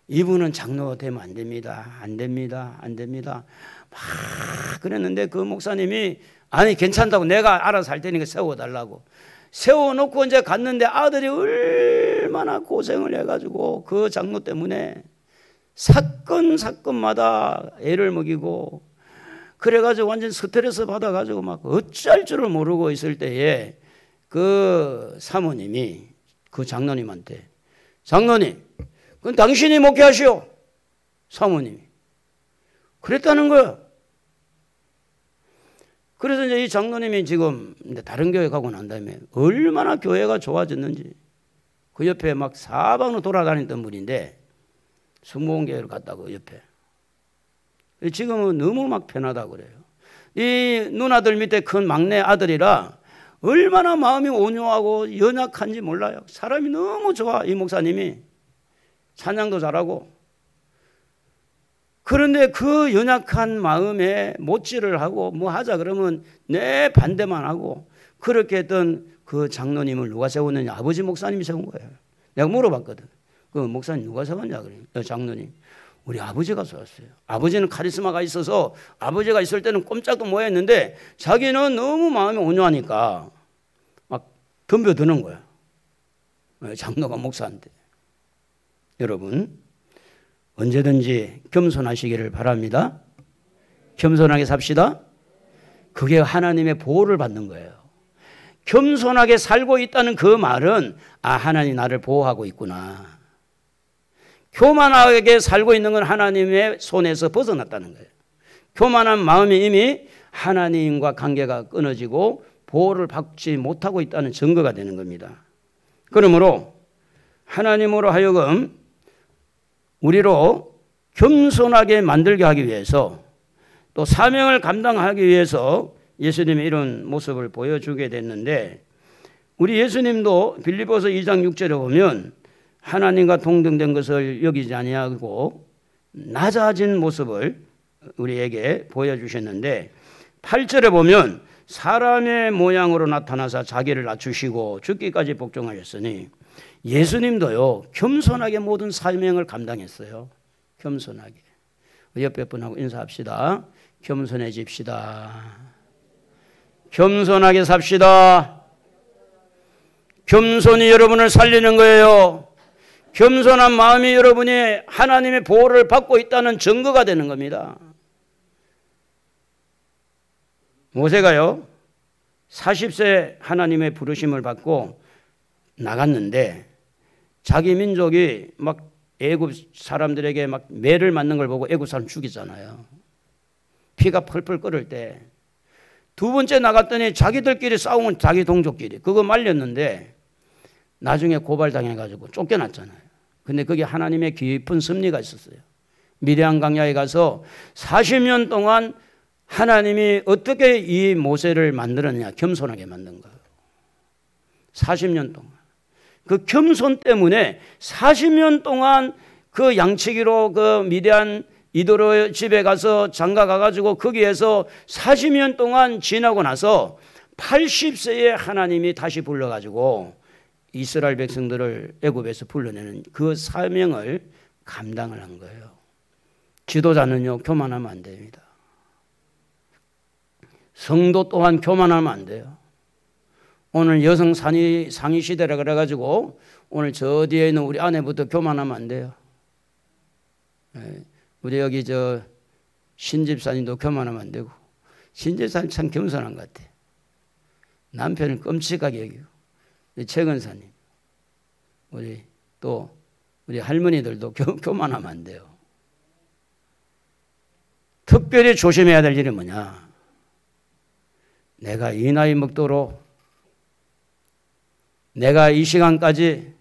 이분은 장로 되면 안 됩니다. 안 됩니다. 안 됩니다. 막 그랬는데 그 목사님이 아니 괜찮다고 내가 알아서 할 테니까 세워달라고 세워놓고 이제 갔는데 아들이 얼마나 고생을 해가지고 그 장로 때문에 사건마다 애를 먹이고 그래가지고 완전 스트레스 받아가지고 막 어찌할 줄을 모르고 있을 때에 그 사모님이 그 장로님한테 장로님 그건 당신이 목회하시오. 사모님이 그랬다는 거야. 그래서 이제 이 장로님이 지금 다른 교회 가고 난 다음에 얼마나 교회가 좋아졌는지 그 옆에 막 사방으로 돌아다녔던 분인데 성모교회를 갔다고 옆에 지금은 너무 막 편하다고 그래요. 이 누나들 밑에 큰 막내 아들이라 얼마나 마음이 온유하고 연약한지 몰라요. 사람이 너무 좋아. 이 목사님이 찬양도 잘하고 그런데 그 연약한 마음에 못질을 하고 뭐 하자 그러면 내 반대만 하고 그렇게 했던 그 장로님을 누가 세웠느냐. 아버지 목사님이 세운 거예요. 내가 물어봤거든. 그 목사님 누가 세웠냐 그래요. 장로님. 우리 아버지가 세웠어요. 아버지는 카리스마가 있어서 아버지가 있을 때는 꼼짝도 못 했는데 자기는 너무 마음이 온유하니까 막 덤벼드는 거야. 장로가 목사한테. 여러분 언제든지 겸손하시기를 바랍니다. 겸손하게 삽시다. 그게 하나님의 보호를 받는 거예요. 겸손하게 살고 있다는 그 말은 아 하나님 나를 보호하고 있구나. 교만하게 살고 있는 건 하나님의 손에서 벗어났다는 거예요. 교만한 마음이 이미 하나님과 관계가 끊어지고 보호를 받지 못하고 있다는 증거가 되는 겁니다. 그러므로 하나님으로 하여금 우리로 겸손하게 만들게 하기 위해서 또 사명을 감당하기 위해서 예수님이 이런 모습을 보여주게 됐는데, 우리 예수님도 빌립보서 2장 6절에 보면 하나님과 동등된 것을 여기지 아니하고 낮아진 모습을 우리에게 보여주셨는데, 8절에 보면 사람의 모양으로 나타나사 자기를 낮추시고 죽기까지 복종하셨으니, 예수님도요 겸손하게 모든 사명을 감당했어요. 겸손하게. 옆에 분하고 인사합시다. 겸손해집시다. 겸손하게 삽시다. 겸손이 여러분을 살리는 거예요. 겸손한 마음이 여러분이 하나님의 보호를 받고 있다는 증거가 되는 겁니다. 모세가요 40세 하나님의 부르심을 받고 나갔는데, 자기 민족이 막 애굽 사람들에게 막 매를 맞는 걸 보고 애굽 사람 죽이잖아요. 피가 펄펄 끓을 때 두 번째 나갔더니 자기들끼리 싸우면 자기 동족끼리 그거 말렸는데 나중에 고발당해가지고 쫓겨났잖아요. 근데 그게 하나님의 깊은 섭리가 있었어요. 미디안 광야에 가서 40년 동안 하나님이 어떻게 이 모세를 만들었냐, 겸손하게 만든 거예요. 40년 동안. 그 겸손 때문에 40년 동안 그 양치기로 그 미디안 이도로 집에 가서 장가 가가지고 거기에서 40년 동안 지나고 나서 80세에 하나님이 다시 불러가지고 이스라엘 백성들을 애굽에서 불러내는 그 사명을 감당을 한 거예요. 지도자는요 교만하면 안 됩니다. 성도 또한 교만하면 안 돼요. 오늘 여성 상위 시대라 그래가지고 오늘 저 뒤에 있는 우리 아내부터 교만하면 안 돼요. 우리 여기 저 신집사님도 교만하면 안 되고, 신집사님 참 겸손한 것 같아. 남편을 끔찍하게 여기고, 최 근사님, 우리 할머니들도 교만하면 안 돼요. 특별히 조심해야 될 일이 뭐냐? 내가 이 나이 먹도록 내가 이 시간까지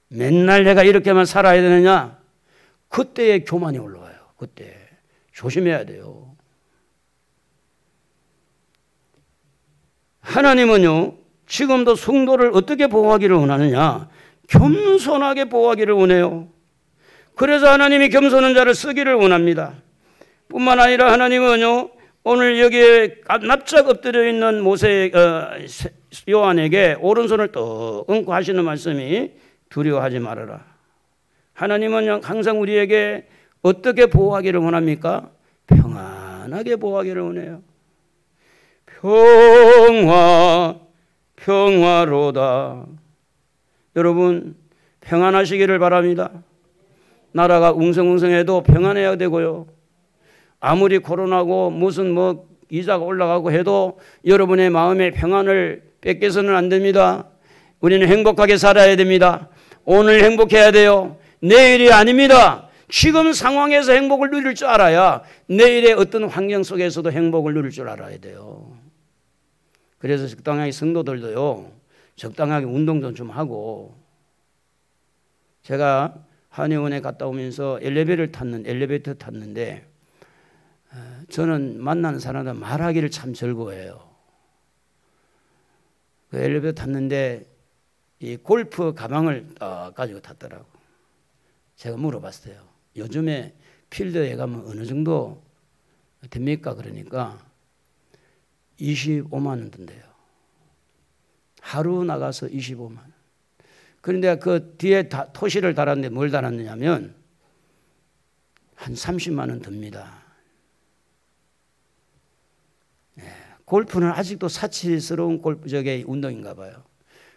맨날 내가 이렇게만 살아야 되느냐? 그때의 교만이 올라와요. 그때 조심해야 돼요. 하나님은요 지금도 성도를 어떻게 보호하기를 원하느냐? 겸손하게 보호하기를 원해요. 그래서 하나님이 겸손한 자를 쓰기를 원합니다. 뿐만 아니라 하나님은요 오늘 여기에 납작 엎드려 있는 모세 요한에게 오른손을 떡 얹고 하시는 말씀이 두려워하지 말아라. 하나님은 항상 우리에게 어떻게 보호하기를 원합니까? 평안하게 보호하기를 원해요. 평화로다. 여러분 평안하시기를 바랍니다. 나라가 웅성웅성해도 평안해야 되고요. 아무리 코로나고 무슨 이자가 올라가고 해도 여러분의 마음의 평안을 뺏겨서는 안 됩니다. 우리는 행복하게 살아야 됩니다. 오늘 행복해야 돼요. 내일이 아닙니다. 지금 상황에서 행복을 누릴 줄 알아야 내일의 어떤 환경 속에서도 행복을 누릴 줄 알아야 돼요. 그래서 적당하게 성도들도요 적당하게 운동도 좀 하고, 제가 한의원에 갔다 오면서 엘리베이터 탔는데 저는 만나는 사람들 말하기를 참 즐거워해요. 그 엘리베이터 탔는데 이 골프 가방을 가지고 탔더라고. 제가 물어봤어요. 요즘에 필드에 가면 어느 정도 됩니까? 그러니까 25만 원 든대요. 하루 나가서 25만 원. 그런데 그 뒤에 토시를 달았는데 뭘 달았느냐면 한 30만 원 듭니다. 골프는 아직도 사치스러운 운동인가 봐요.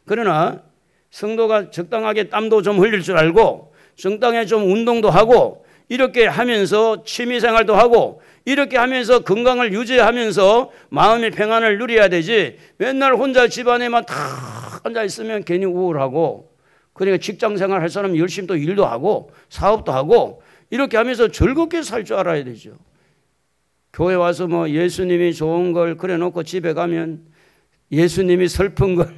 그러나 성도가 적당하게 땀도 좀 흘릴 줄 알고 적당히 좀 운동도 하고 이렇게 하면서 취미생활도 하고 이렇게 하면서 건강을 유지하면서 마음의 평안을 누려야 되지, 맨날 혼자 집안에만 다 앉아 있으면 괜히 우울하고 그러니까 직장생활 할 사람은 열심히 또 일도 하고 사업도 하고 이렇게 하면서 즐겁게 살 줄 알아야 되죠. 교회 와서 뭐 예수님이 좋은 걸 그래 놓고 집에 가면 예수님이 슬픈 걸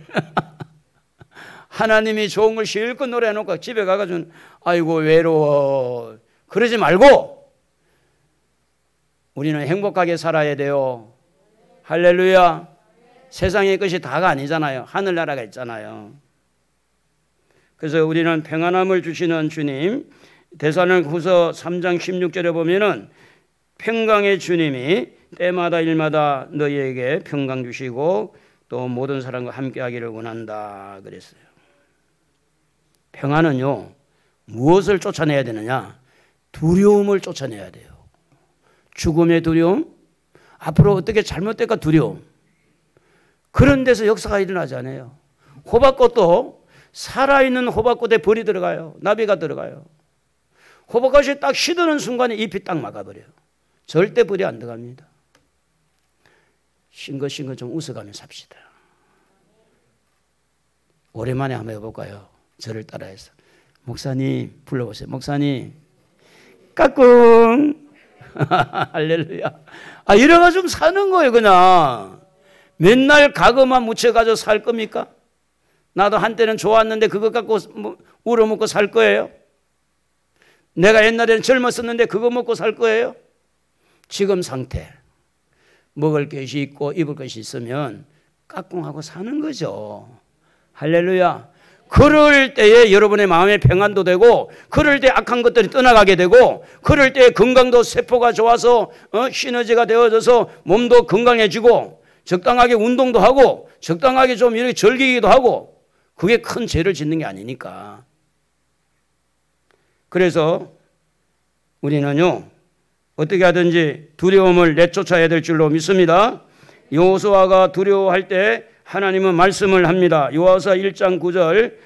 하나님이 좋은 걸 실컷 노래해 놓고 집에 가가지고 아이고 외로워 그러지 말고 우리는 행복하게 살아야 돼요. 할렐루야. 세상의 것이 다가 아니잖아요. 하늘나라가 있잖아요. 그래서 우리는 평안함을 주시는 주님, 데살로니가후서 3장 16절에 보면은 평강의 주님이 때마다 일마다 너희에게 평강 주시고 또 모든 사람과 함께하기를 원한다 그랬어요. 평안은요 무엇을 쫓아내야 되느냐? 두려움을 쫓아내야 돼요. 죽음의 두려움, 앞으로 어떻게 잘못될까 두려움. 그런 데서 역사가 일어나지 않아요. 호박꽃도 살아있는 호박꽃에 벌이 들어가요. 나비가 들어가요. 호박꽃이 딱 시드는 순간에 잎이 딱 막아버려요. 절대 벌이 안 들어갑니다. 싱긋싱긋 좀 웃어가며 삽시다. 오랜만에 한번 해볼까요? 저를 따라해서. 목사님 불러보세요. 목사님 까꿍 할렐루야. 이래가 좀 사는 거예요. 그냥 맨날 가거만 묻혀가지고 살 겁니까? 나도 한때는 좋았는데 그거 갖고 울어먹고 살 거예요? 내가 옛날에는 젊었었는데 그거 먹고 살 거예요? 지금 상태 먹을 것이 있고 입을 것이 있으면 까꿍하고 사는 거죠. 할렐루야. 그럴 때에 여러분의 마음의 평안도 되고 그럴 때 악한 것들이 떠나가게 되고 그럴 때 건강도 세포가 좋아서 시너지가 되어져서 몸도 건강해지고 적당하게 운동도 하고 적당하게 좀 이렇게 즐기기도 하고 그게 큰 죄를 짓는 게 아니니까. 그래서 우리는요 어떻게 하든지 두려움을 내쫓아야 될 줄로 믿습니다. 여호수아가 두려워할 때 하나님은 말씀을 합니다. 여호수아 1장 9절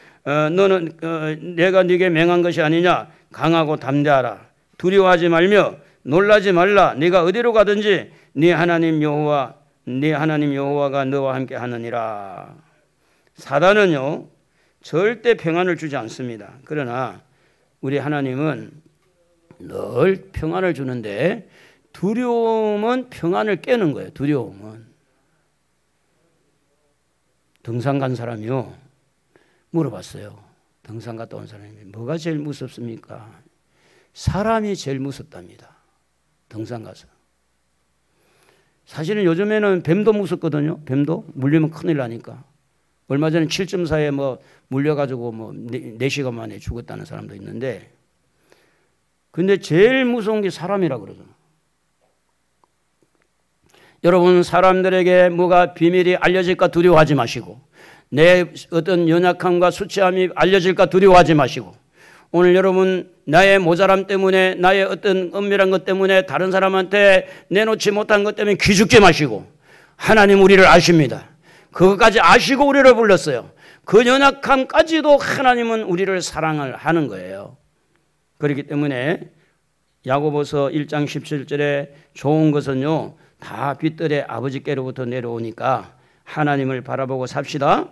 너는 내가 네게 명한 것이 아니냐. 강하고 담대하라. 두려워하지 말며 놀라지 말라. 네가 어디로 가든지 네 하나님 여호와가 너와 함께 하느니라. 사단은요 절대 평안을 주지 않습니다. 그러나 우리 하나님은 늘 평안을 주는데 두려움은 평안을 깨는 거예요. 두려움은. 등산 간 사람이요 물어봤어요. 등산 갔다 온 사람이 뭐가 제일 무섭습니까? 사람이 제일 무섭답니다. 등산 가서. 사실은 요즘에는 뱀도 무섭거든요. 뱀도 물리면 큰일 나니까. 얼마 전에 7.4에 뭐 물려가지고 뭐 4시간 만에 죽었다는 사람도 있는데, 근데 제일 무서운 게 사람이라 그러잖아. 여러분, 사람들에게 뭐가 비밀이 알려질까 두려워하지 마시고, 내 어떤 연약함과 수치함이 알려질까 두려워하지 마시고, 오늘 여러분 나의 모자람 때문에, 나의 어떤 은밀한 것 때문에 다른 사람한테 내놓지 못한 것 때문에 기죽지 마시고, 하나님 우리를 아십니다. 그것까지 아시고 우리를 불렀어요. 그 연약함까지도 하나님은 우리를 사랑을 하는 거예요. 그렇기 때문에 야고보서 1장 17절에 좋은 것은요 다 빛들의 아버지께로부터 내려오니까 하나님을 바라보고 삽시다.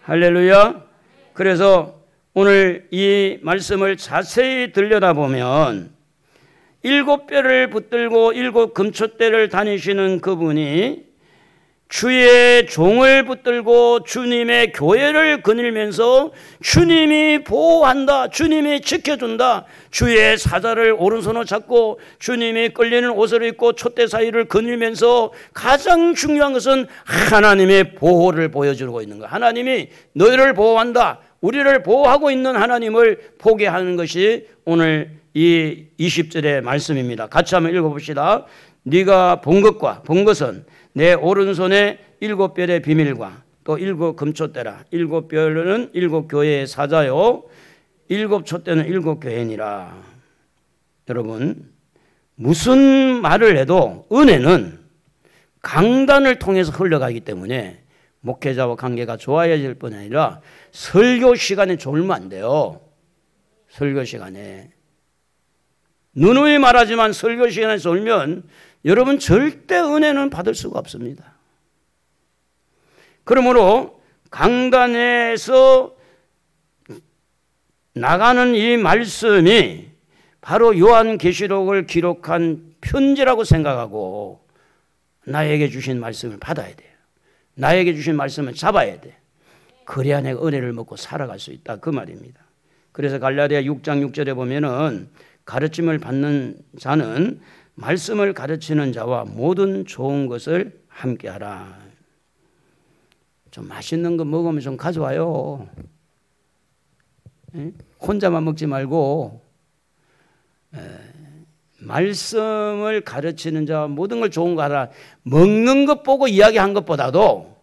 할렐루야. 그래서 오늘 이 말씀을 자세히 들여다보면 7뼈를 붙들고 7 금초대를 다니시는 그분이 주의 종을 붙들고 주님의 교회를 거닐면서 주님이 보호한다, 주님이 지켜준다, 주의 사자를 오른손으로 잡고 주님이 끌리는 옷을 입고 촛대 사이를 거닐면서 가장 중요한 것은 하나님의 보호를 보여주고 있는 거야. 하나님이 너희를 보호한다, 우리를 보호하고 있는 하나님을 보게 하는 것이 오늘 이 20절의 말씀입니다. 같이 한번 읽어봅시다. 네가 본 것은 내 오른손에 7뼈의 비밀과 또 7 금초대라. 7뼈는 7 교회의 사자요 7 촛대는 7 교회니라. 여러분, 무슨 말을 해도 은혜는 강단을 통해서 흘러가기 때문에 목회자와 관계가 좋아질 뿐 아니라 설교 시간에 졸면 안 돼요. 설교 시간에. 누누이 말하지만 설교 시간에 졸면 여러분 절대 은혜는 받을 수가 없습니다. 그러므로 강단에서 나가는 이 말씀이 바로 요한계시록을 기록한 편지라고 생각하고 나에게 주신 말씀을 받아야 돼요. 나에게 주신 말씀을 잡아야 돼. 그래야 내가 은혜를 먹고 살아갈 수 있다 그 말입니다. 그래서 갈라디아 6장 6절에 보면은 가르침을 받는 자는 말씀을 가르치는 자와 모든 좋은 것을 함께하라. 좀 맛있는 거 먹으면 좀 가져와요. 혼자만 먹지 말고 말씀을 가르치는 자와 모든 걸 좋은 거 하라. 먹는 것 보고 이야기한 것보다도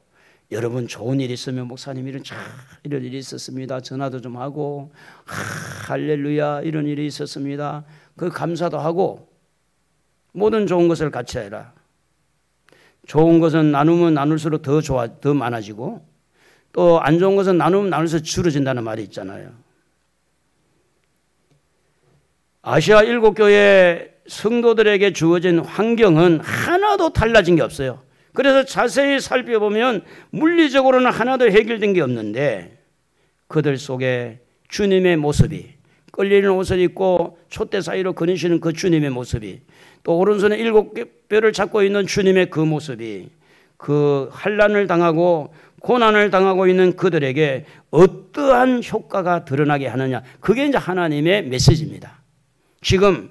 여러분 좋은 일 있으면 목사님 이런 일이 있었습니다. 전화도 좀 하고 할렐루야 이런 일이 있었습니다. 그 감사도 하고 모든 좋은 것을 같이 해라. 좋은 것은 나누면 나눌수록 더 많아지고 또 안 좋은 것은 나누면 나눌수록 줄어진다는 말이 있잖아요. 아시아 7교회 성도들에게 주어진 환경은 하나도 달라진 게 없어요. 그래서 자세히 살펴보면 물리적으로는 하나도 해결된 게 없는데 그들 속에 주님의 모습이 끌리는 옷을 입고 촛대 사이로 거니시는 그 주님의 모습이 또 오른손에 7뼈를 잡고 있는 주님의 그 모습이 그 환난을 당하고 고난을 당하고 있는 그들에게 어떠한 효과가 드러나게 하느냐. 그게 이제 하나님의 메시지입니다. 지금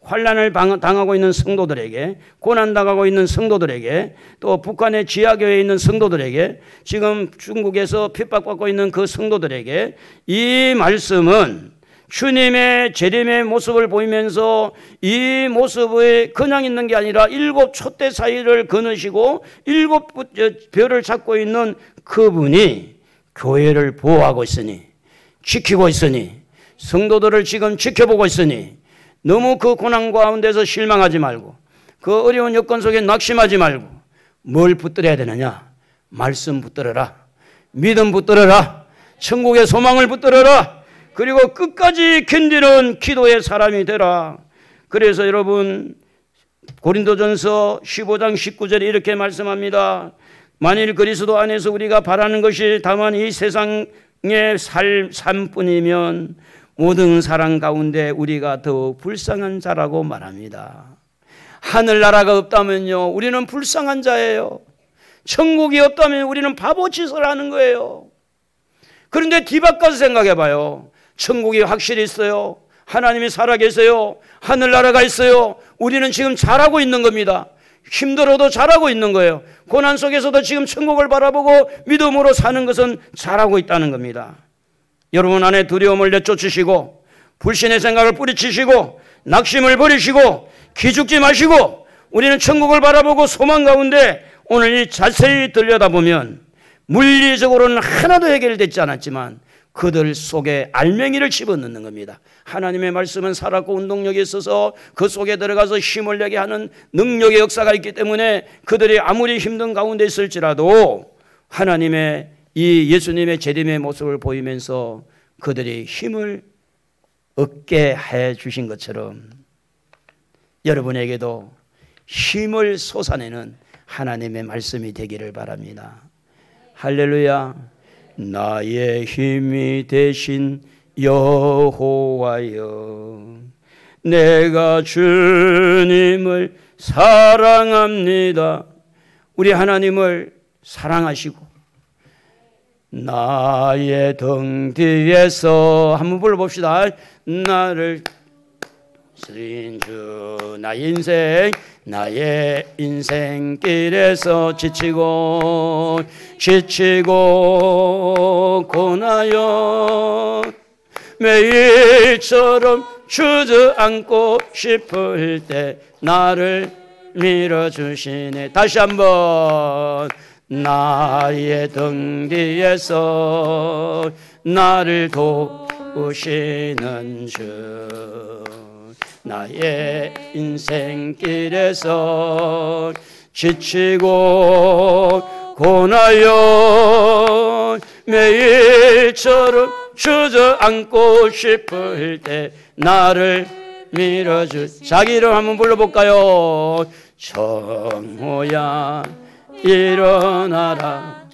환난을 당하고 있는 성도들에게 고난당하고 있는 성도들에게 또 북한의 지하교회에 있는 성도들에게 지금 중국에서 핍박받고 있는 그 성도들에게 이 말씀은 주님의 재림의 모습을 보이면서 이 모습에 그냥 있는 게 아니라 7 촛대 사이를 거느시고 7 별을 잡고 있는 그분이 교회를 보호하고 있으니 지키고 있으니 성도들을 지금 지켜보고 있으니 너무 그 고난 가운데서 실망하지 말고 그 어려운 여건 속에 낙심하지 말고 뭘 붙들어야 되느냐? 말씀 붙들어라. 믿음 붙들어라. 천국의 소망을 붙들어라. 그리고 끝까지 견디는 기도의 사람이 되라. 그래서 여러분 고린도전서 15장 19절에 이렇게 말씀합니다. 만일 그리스도 안에서 우리가 바라는 것이 다만 이 세상의 삶뿐이면 모든 사람 가운데 우리가 더 불쌍한 자라고 말합니다. 하늘나라가 없다면요 우리는 불쌍한 자예요. 천국이 없다면 우리는 바보짓을 하는 거예요. 그런데 뒤바꿔서 생각해 봐요. 천국이 확실히 있어요. 하나님이 살아계세요. 하늘나라가 있어요. 우리는 지금 잘하고 있는 겁니다. 힘들어도 잘하고 있는 거예요. 고난 속에서도 지금 천국을 바라보고 믿음으로 사는 것은 잘하고 있다는 겁니다. 여러분 안에 두려움을 내쫓으시고 불신의 생각을 뿌리치시고 낙심을 버리시고 기죽지 마시고 우리는 천국을 바라보고 소망 가운데 오늘 이 자세히 들여다보면 물리적으로는 하나도 해결되지 않았지만 그들 속에 알맹이를 집어넣는 겁니다. 하나님의 말씀은 살았고 운동력이 있어서 그 속에 들어가서 힘을 내게 하는 능력의 역사가 있기 때문에 그들이 아무리 힘든 가운데 있을지라도 하나님의 이 예수님의 재림의 모습을 보이면서 그들이 힘을 얻게 해 주신 것처럼 여러분에게도 힘을 솟아내는 하나님의 말씀이 되기를 바랍니다. 할렐루야. 나의 힘이 되신 여호와여 내가 주님을 사랑합니다. 우리 하나님을 사랑하시고 나의 등 뒤에서 한번 불러봅시다. 나를 쓰인 주 나의 인생길에서 지치고 고나여 매일처럼 주저앉고 싶을 때 나를 밀어주시네. 다시 한번 나의 등 뒤에서 나를 도우시는 주 나의 인생길에서 지치고 고나여 매일처럼 주저앉고 싶을 때 나를 밀어주. 자기 이름 한번 불러볼까요? 정호야 일어나라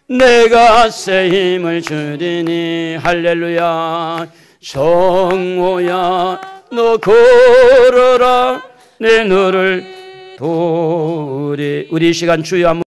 내가 새 힘을 주리니 할렐루야. 성호야 너 걸어라 내 너를 도우리. 우리 이 시간 주여 한번